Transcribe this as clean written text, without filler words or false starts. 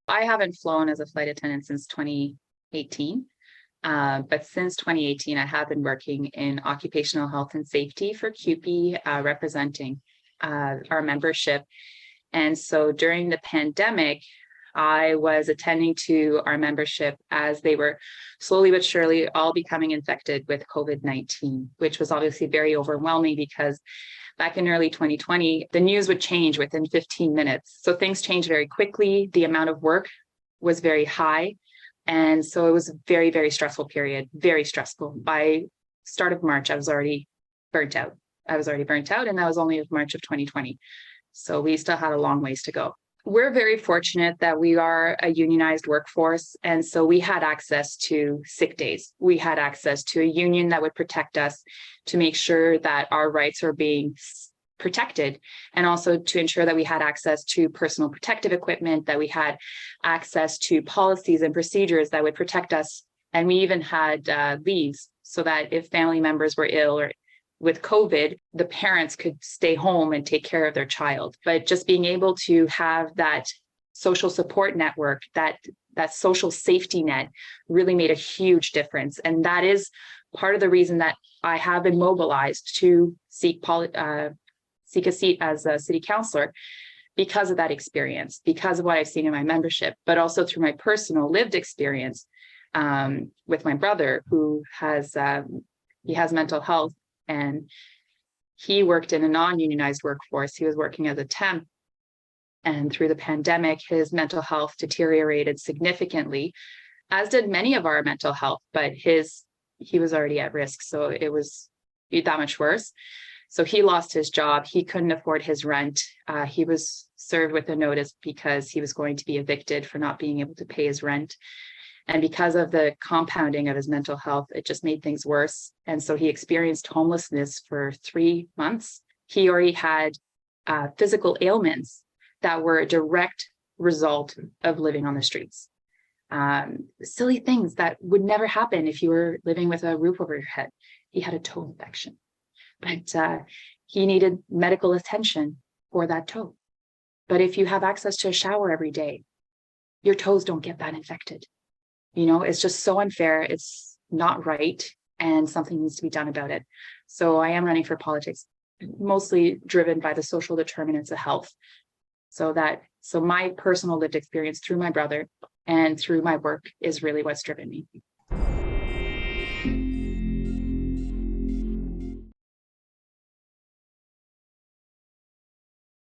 I haven't flown as a flight attendant since 2018. But since 2018, I have been working in occupational health and safety for CUPE, representing our membership. And so during the pandemic, I was attending to our membership as they were slowly but surely all becoming infected with COVID-19, which was obviously very overwhelming because back in early 2020, the news would change within 15 minutes. So things changed very quickly. The amount of work was very high. And so it was a very, very stressful period, very stressful. By start of March, I was already burnt out. And that was only of March of 2020. So we still had a long ways to go. We're very fortunate that we are a unionized workforce. And so we had access to sick days. We had access to a union that would protect us to make sure that our rights are being protected, and also to ensure that we had access to personal protective equipment, that we had access to policies and procedures that would protect us. And we even had leaves so that if family members were ill or with COVID, the parents could stay home and take care of their child. But just being able to have that social support network, that social safety net really made a huge difference. And that is part of the reason that I have been mobilized to seek a seat as a city councillor, because of that experience, because of what I've seen in my membership, but also through my personal lived experience with my brother, who has mental health, and he worked in a non-unionized workforce. He was working as a temp, and through the pandemic, his mental health deteriorated significantly, as did many of our mental health, but he was already at risk, so it was that much worse. So he lost his job. He couldn't afford his rent. He was served with a notice because he was going to be evicted for not being able to pay his rent. And because of the compounding of his mental health, it just made things worse. And so he experienced homelessness for 3 months. He already had physical ailments that were a direct result of living on the streets. Silly things that would never happen if you were living with a roof over your head. He had a toe infection, but he needed medical attention for that toe. But if you have access to a shower every day, your toes don't get that infected. It's just so unfair. It's not right. And something needs to be done about it. So I am running for politics, mostly driven by the social determinants of health. So my personal lived experience through my brother and through my work is really what's driven me.